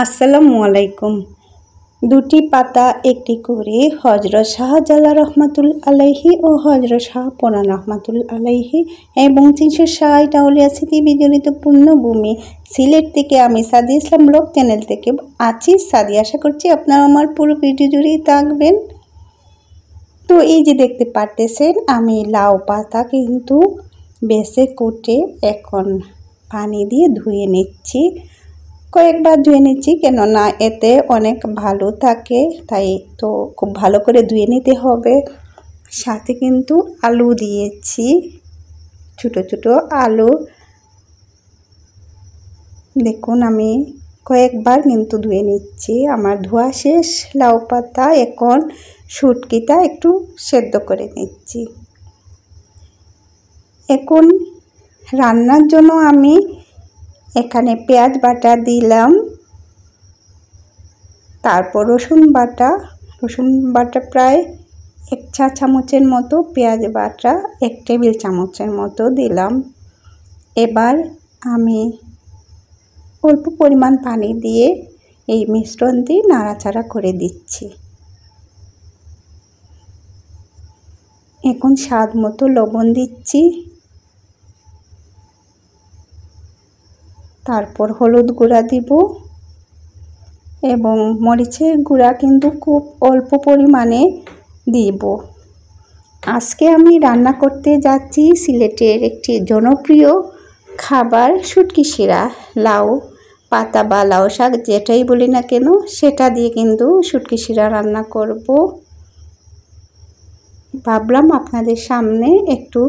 আসসালামু আলাইকুম। দুটি পাতা একটি করে হজরত শাহজালাল রহমাতুল আলাইহি ও হজরত শাহপরাণ রহমাতুল আলাইহি এবং 360 আউলিয়া স্মৃতি বিজড়িত পূর্ণভূমি সিলেট থেকে আমি সাদিয়া ইসলাম ব্লগ চ্যানেল থেকে আছি সাদিয়া। আশা করছি আপনারা আমার পুরো ভিডিও জুড়েই থাকবেন। তো এই যে দেখতে পারতেছেন আমি লাউ পাতা কিন্তু বেছে কুটে এখন পানি দিয়ে ধুয়ে নিচ্ছি। কয়েকবার ধুয়ে নিচ্ছি, কেননা এতে অনেক ভালো থাকে, তাই তো খুব ভালো করে ধুয়ে নিতে হবে। সাথে কিন্তু আলু দিয়েছি, ছোট ছোট আলু। দেখুন আমি কয়েকবার কিন্তু ধুয়ে নিচ্ছি। আমার ধোয়া শেষ। লাউ পাতা এখন শুটকিটা একটু সেদ্ধ করে নিচ্ছি। এখন রান্নার জন্য আমি এখানে পেঁয়াজ বাটা দিলাম, তারপর রসুন বাটা প্রায় 1 চা চামচের মতো, পেঁয়াজ বাটা 1 টেবিল চামচের মতো দিলাম। এবার আমি অল্প পরিমাণ পানি দিয়ে এই মিশ্রণটি নাড়াচাড়া করে দিচ্ছি। এখন স্বাদ মতো লবণ দিচ্ছি, তারপর হলুদ গুঁড়া দিব এবং মরিচের গুঁড়া কিন্তু খুব অল্প পরিমাণে দিব। আজকে আমি রান্না করতে যাচ্ছি সিলেটের একটি জনপ্রিয় খাবার শুটকি শিরা। লাউ পাতা বা লাউ শাক যেটাই বলি না কেন, সেটা দিয়ে কিন্তু শুটকি শিরা রান্না করব। ভাবলাম আপনাদের সামনে একটু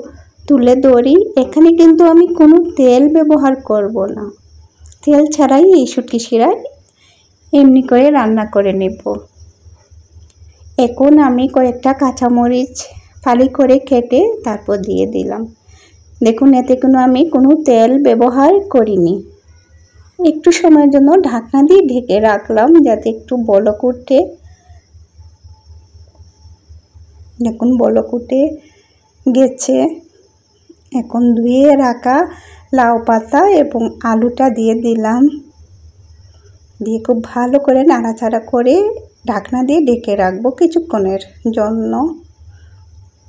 তুলে ধরি। এখানে কিন্তু আমি কোনো তেল ব্যবহার করব না, তেল ছাড়াই এই শুটকি শিরা এমনি করে রান্না করে নেব। এখন আমি কয়েকটা কাঁচামরিচ ফালি করে কেটে তারপর দিয়ে দিলাম। দেখুন এতে আমি কোনো তেল ব্যবহার করিনি। একটু সময়ের জন্য ঢাকনা দিয়ে ঢেকে রাখলাম যাতে একটু বলক উঠে। দেখুন বলক উঠে গেছে। এখন ধুয়ে রাখা লাউ পাতা এবং আলুটা দিয়ে দিলাম, দিয়ে খুব ভালো করে নাড়াচাড়া করে ঢাকনা দিয়ে ঢেকে রাখবো কিছুক্ষণের জন্য।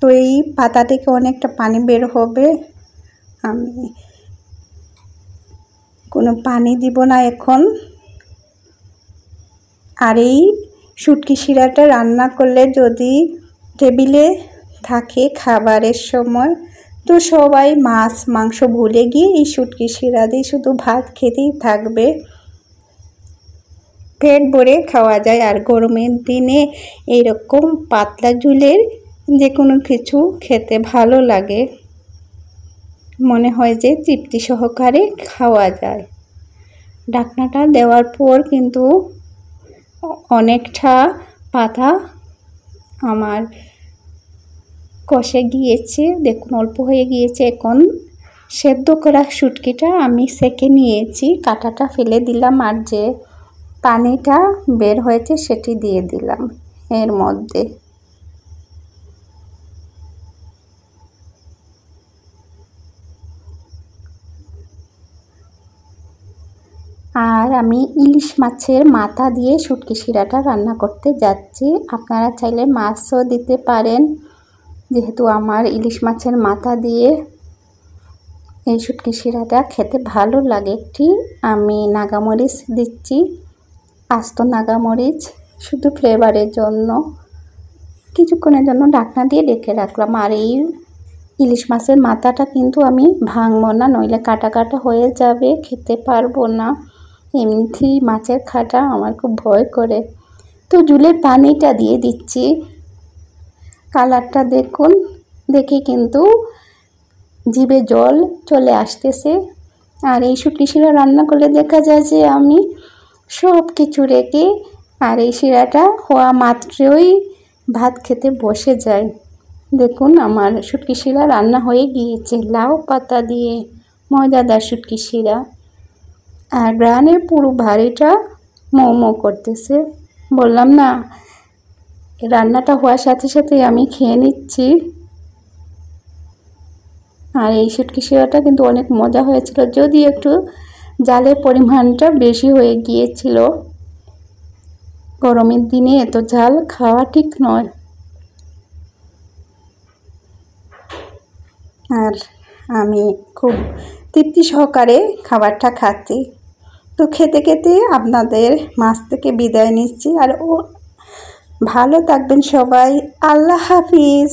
তো এই পাতা থেকে অনেকটা পানি বের হবে, আমি কোনো পানি দিব না এখন। আর এই শুটকি শিরাটা রান্না করলে যদি টেবিলে থাকে খাবারের সময়, তো সবাই মাছ মাংস ভুলে গিয়ে এই শুটকি শিরা দিয়ে শুধু ভাত খেতেই থাকবে। পেট ভরে খাওয়া যায়। আর গরমের দিনে এইরকম পাতলা ঝোলের যে কোনো কিছু খেতে ভালো লাগে, মনে হয় যে তৃপ্তি সহকারে খাওয়া যায়। ঢাকনাটা দেওয়ার পর কিন্তু অনেকটা পাতা আমার কষে গিয়েছে। দেখুন অল্প হয়ে গিয়েছে। এখন সেদ্ধ করা শুটকিটা আমি সেকে নিয়েছি, কাঁটাটা ফেলে দিলাম, আর যে পানিটা বের হয়েছে সেটি দিয়ে দিলাম এর মধ্যে। আর আমি ইলিশ মাছের মাথা দিয়ে শুটকি শিরাটা রান্না করতে যাচ্ছি। আপনারা চাইলে মাছও দিতে পারেন, যেহেতু আমার ইলিশ মাছের মাথা দিয়ে এই শুটকি শিরাটা খেতে ভালো লাগে। একটি আমি নাগামরিচ দিচ্ছি, আস্ত নাগামরিচ, শুধু ফ্লেভারের জন্য। কিছুক্ষণের জন্য ঢাকনা দিয়ে ঢেকে রাখলাম। আর এই ইলিশ মাছের মাথাটা কিন্তু আমি ভাঙবো না, নইলে কাটা কাটা হয়ে যাবে, খেতে পারবো না। এমনিতেই মাছের কাঁটা আমার খুব ভয় করে। তো ঝোলের পানিটা দিয়ে দিচ্ছি। কালারটা দেখুন, দেখে কিন্তু জিভে জল চলে আসতেছে। আর এই শুটকি শিরা রান্না করলে দেখা যায় যে আমি সব কিছু রেখে আর এই শিরাটা হওয়া মাত্রই ভাত খেতে বসে যাই। দেখুন আমার শুটকি শিরা রান্না হয়ে গিয়েছে, লাউ পাতা দিয়ে মজাদার শুটকি শিরা। আর গ্রানের পুরো ভারীটা মো করতেছে। বললাম না, রান্নাটা হওয়ার সাথে সাথে আমি খেয়ে নিচ্ছি। আর এই শুটকি শিরাটা কিন্তু অনেক মজা হয়েছিল, যদি একটু জালের পরিমাণটা বেশি হয়ে গিয়েছিল। গরমের দিনে এত ঝাল খাওয়া ঠিক নয়। আর আমি খুব তৃপ্তি সহকারে খাবারটা খাচ্ছি। তো খেতে খেতে আপনাদের মাছ থেকে বিদায় নিচ্ছি। আর ভালো থাকবেন সবাই। আল্লাহ হাফিজ।